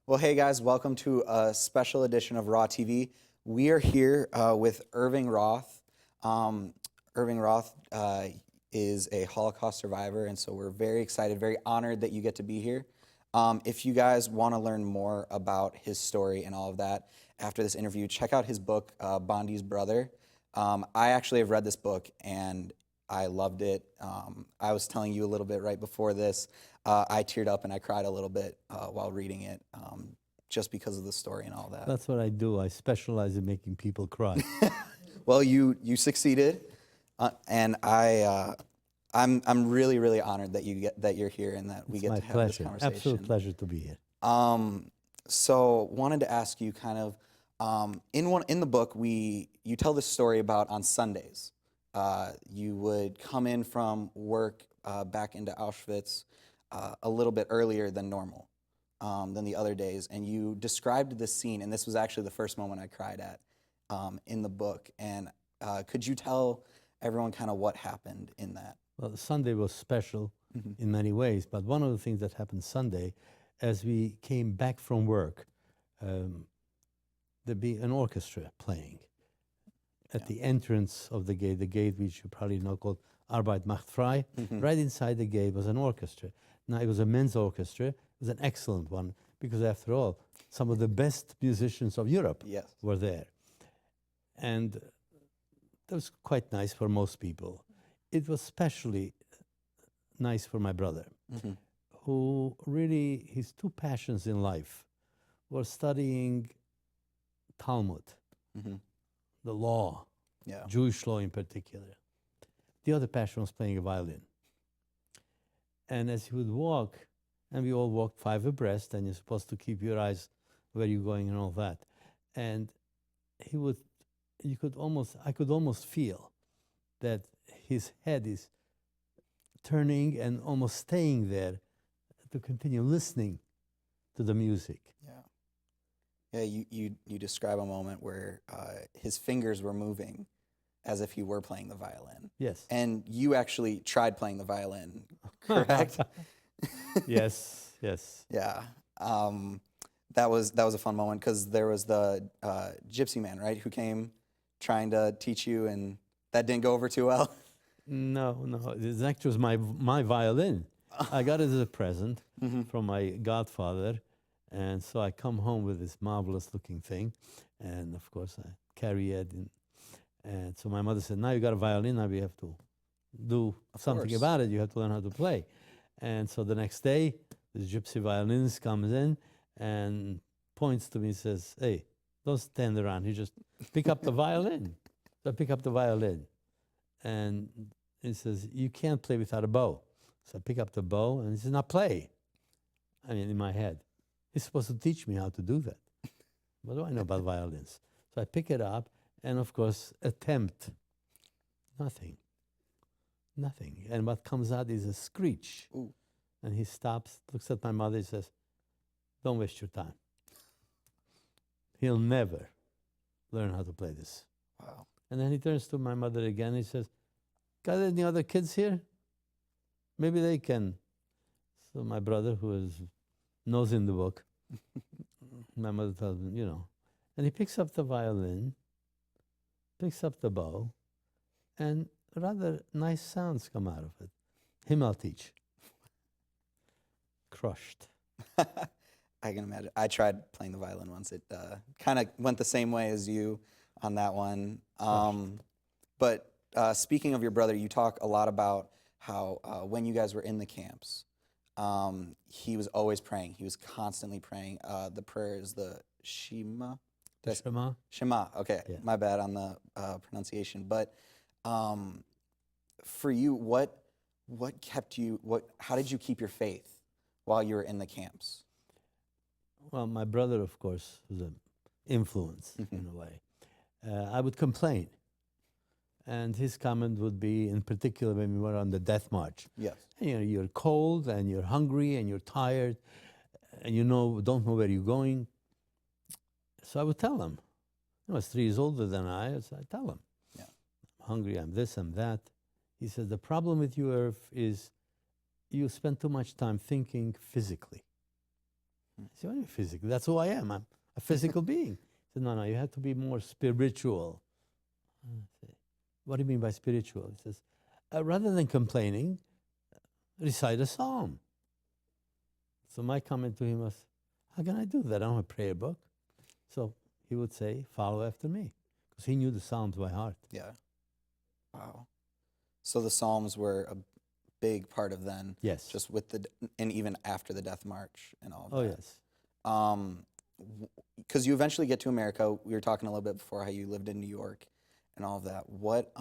Well, hey guys, welcome to a special edition of Raw TV. We are here with Irving Roth. Irving Roth is a Holocaust survivor, and so we're very excited, very honored that you get to be here. If you guys want to learn more about his story and all of that after this interview, check out his book, Bondi's Brother. I actually have read this book, and I loved it. I was telling you a little bit right before this. I teared up and I cried a little bit while reading it, just because of the story and all that. That's what I do. I specialize in making people cry. Well, you succeeded, and I'm really honored that you're here and that we It's get my to have pleasure. this conversation. Absolute pleasure to be here. So wanted to ask you kind of in the book you tell this story about on Sundays. You would come in from work back into Auschwitz a little bit earlier than normal, than the other days, and you described this scene, and this was actually the first moment I cried at in the book. And could you tell everyone kind of what happened in that? Well, Sunday was special in many ways, but one of the things that happened Sunday, as we came back from work, there'd be an orchestra playing at the entrance of the gate which you probably know called Arbeit macht frei. Right inside the gate was an orchestra. Now, it was a men's orchestra. It was an excellent one because, after all, some of the best musicians of Europe were there. And that was quite nice for most people. It was especially nice for my brother, who really, his two passions in life were studying Talmud, the law, Jewish law in particular. The other passion was playing a violin. And as he would walk, and we all walked 5 abreast, and you're supposed to keep your eyes where you're going and all that. And I could almost feel that his head is turning and almost staying there to continue listening to the music. Yeah, you describe a moment where his fingers were moving as if he were playing the violin. Yes. And you actually tried playing the violin, correct? Yes. Yeah. That was a fun moment because there was the gypsy man, right, who came trying to teach you, and that didn't go over too well. No. It actually was my violin. I got it as a present from my godfather. And so I come home with this marvelous looking thing. And of course I carry it. And so my mother said, now you got a violin, now we have to do something about it. You have to learn how to play. And so the next day, this gypsy violinist comes in and points to me and says, hey, don't stand around. You just pick up the violin. So I pick up the violin. And he says, you can't play without a bow. So I pick up the bow, and he says, now play. I mean, in my head. He's supposed to teach me how to do that. What do I know about violins? So I pick it up, and of course, attempt. Nothing. And what comes out is a screech. Ooh. And he stops, looks at my mother, and says, don't waste your time. He'll never learn how to play this. Wow. And then he turns to my mother again, and he says, got any other kids here? Maybe they can. So my brother, who knows in the book, my mother tells me, and he picks up the violin, picks up the bow, and rather nice sounds come out of it. Him I'll teach. Crushed. I can imagine. I tried playing the violin once. It kind of went the same way as you on that one. But speaking of your brother, you talk a lot about how when you guys were in the camps, he was always praying. He was constantly praying. The prayer is the Shema. Shema? Shema. Okay, yeah. My bad on the pronunciation. But for you, what kept you? How did you keep your faith while you were in the camps? Well, my brother, of course, was an influence in a way. I would complain. And his comment would be, in particular, when we were on the death march. Yes. And, you're cold, and you're hungry, and you're tired, and don't know where you're going. So I would tell him. He was 3 years older than I, so I tell him. Yeah. I'm hungry, I'm this, I'm that. He says, the problem with you, Irv, is you spend too much time thinking physically. I said, what do you mean physical? That's who I am. I'm a physical being. He said, no, you have to be more spiritual. I said, what do you mean by spiritual? He says, rather than complaining, recite a psalm. So my comment to him was, how can I do that? I don't have a prayer book. So he would say, follow after me. Because he knew the Psalms by heart. Yeah. Wow. So the Psalms were a big part of then. Yes. Just with and even after the Death March and all of Oh, that. yes. Because you eventually get to America. We were talking a little bit before how you lived in New York and all of that. What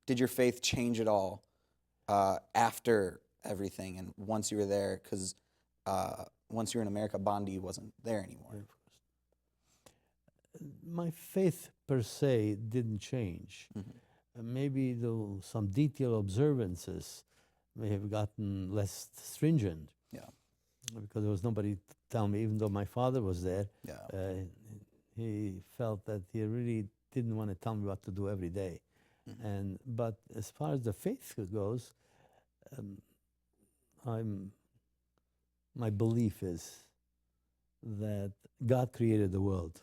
did your faith change at all after everything and once you were there? Because once you were in America, Bondi wasn't there anymore. My faith per se didn't change. Maybe though some detailed observances may have gotten less stringent. Yeah. Because there was nobody to tell me, even though my father was there. Yeah. He felt that he really didn't want to tell me what to do every day. But as far as the faith goes, my belief is that God created the world.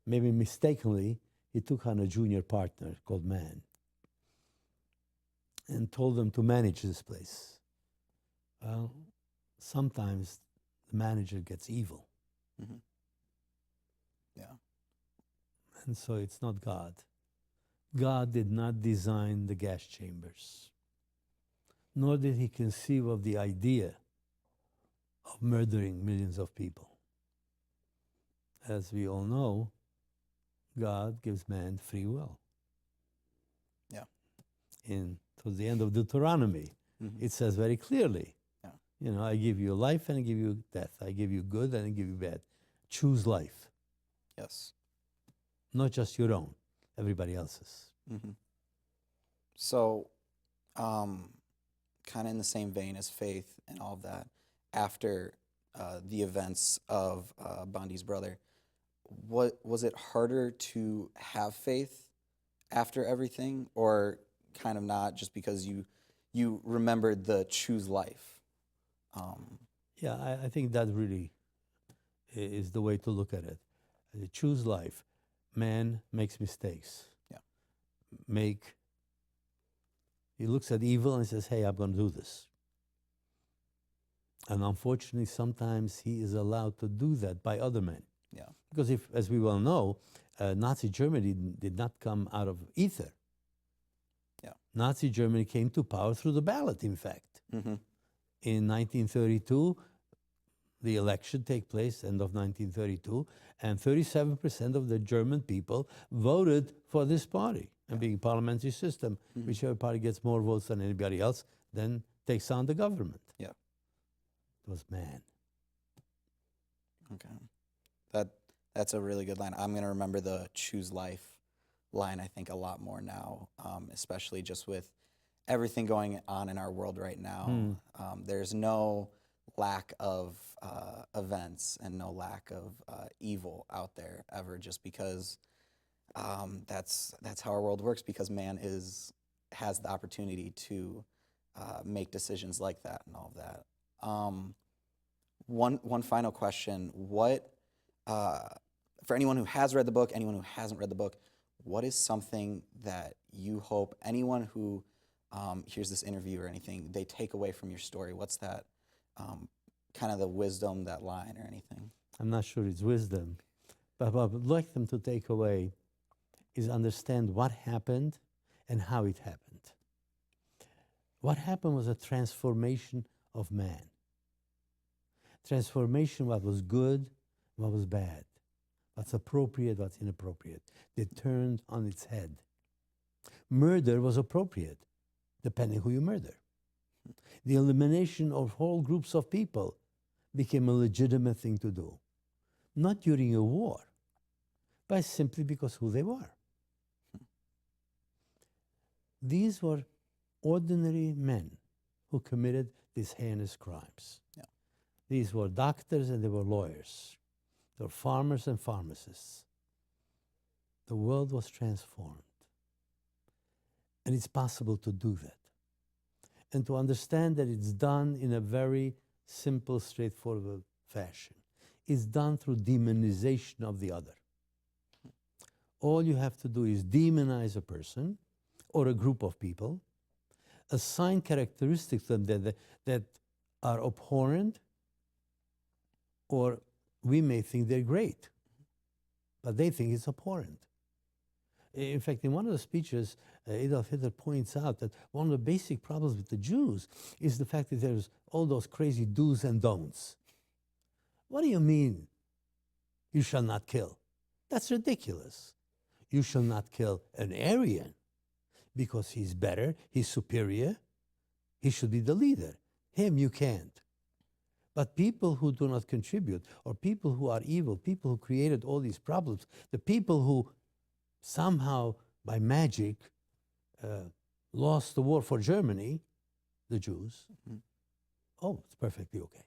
Maybe mistakenly, he took on a junior partner called man and told them to manage this place. Well, sometimes the manager gets evil. Yeah. And so it's not God. God did not design the gas chambers, nor did he conceive of the idea of murdering millions of people. As we all know, God gives man free will. Yeah. Towards the end of Deuteronomy, it says very clearly, you know, I give you life and I give you death. I give you good and I give you bad. Choose life. Yes. Not just your own, everybody else's. So, kind of in the same vein as faith and all of that, after the events of Bondi's brother, was it harder to have faith after everything, or kind of not, just because you remembered the choose life? Yeah, I think that really is the way to look at it. Choose life. Man makes mistakes. Yeah. He looks at evil and says, hey, I'm going to do this. And unfortunately, sometimes he is allowed to do that by other men. Yeah. Because if, as we well know, Nazi Germany did not come out of ether. Yeah. Nazi Germany came to power through the ballot, in fact. In 1932, the election took place, end of 1932, and 37% of the German people voted for this party. And being parliamentary system, whichever party gets more votes than anybody else, then takes on the government. Yeah. It was man. Okay. That's a really good line. I'm going to remember the choose life line, I think, a lot more now, especially just with everything going on in our world right now. There's no lack of events and no lack of evil out there ever, just because that's how our world works, because man has the opportunity to make decisions like that and all of that. One final question: what for anyone who has read the book, anyone who hasn't read the book, what is something that you hope anyone who hears this interview or anything, they take away from your story? What's that kind of the wisdom, that line or anything? I'm not sure it's wisdom, but what I would like them to take away is understand what happened and how it happened. What happened was a transformation of man. Transformation, what was good, what was bad, what's appropriate, what's inappropriate. They turned on its head. Murder was appropriate, depending who you murder. The elimination of whole groups of people became a legitimate thing to do. Not during a war, but simply because who they were. These were ordinary men who committed these heinous crimes. Yeah. These were doctors and they were lawyers. They were farmers and pharmacists. The world was transformed. And it's possible to do that. And to understand that it's done in a very simple, straightforward fashion. It's done through demonization of the other. All you have to do is demonize a person or a group of people, assign characteristics to them that are abhorrent, or we may think they're great, but they think it's abhorrent. In fact, in one of the speeches, Adolf Hitler points out that one of the basic problems with the Jews is the fact that there's all those crazy do's and don'ts. What do you mean, you shall not kill? That's ridiculous. You shall not kill an Aryan because he's better, he's superior, he should be the leader. Him you can't. But people who do not contribute, or people who are evil, people who created all these problems, the people who somehow by magic lost the war for Germany, the Jews, oh, it's perfectly okay.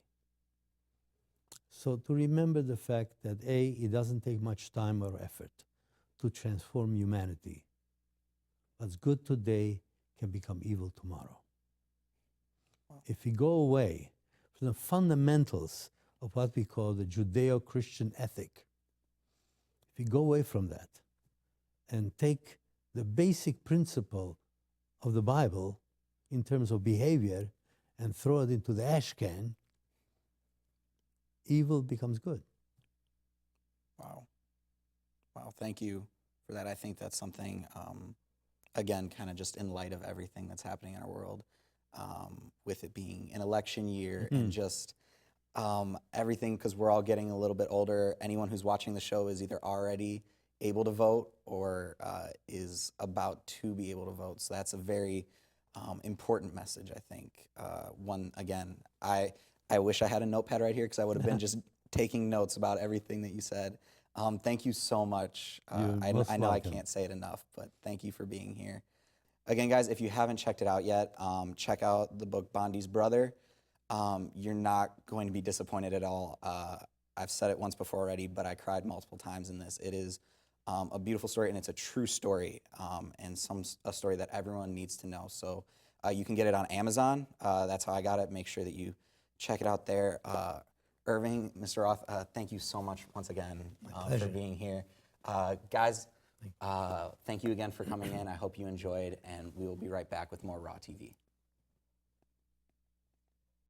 So to remember the fact that A, it doesn't take much time or effort to transform humanity. What's good today can become evil tomorrow. Wow. If we go away from the fundamentals of what we call the Judeo-Christian ethic, if we go away from that and take the basic principle of the Bible in terms of behavior and throw it into the ash can, evil becomes good. Wow. Wow, thank you for that. I think that's something, again, kind of just in light of everything that's happening in our world, with it being an election year and just everything, because we're all getting a little bit older. Anyone who's watching the show is either already able to vote or is about to be able to vote. So that's a very important message, I think. One, again, I wish I had a notepad right here because I would have been just taking notes about everything that you said. Thank you so much. I know I can't say it enough, but thank you for being here. Again, guys, if you haven't checked it out yet, check out the book Bondi's Brother. You're not going to be disappointed at all. I've said it once before already, but I cried multiple times in this. It is a beautiful story, and it's a true story, and a story that everyone needs to know. So you can get it on Amazon. That's how I got it. Make sure that you check it out there. Irving, Mr. Roth, thank you so much once again for being here. Guys, thank you again for coming in. I hope you enjoyed, and we will be right back with more Raw TV.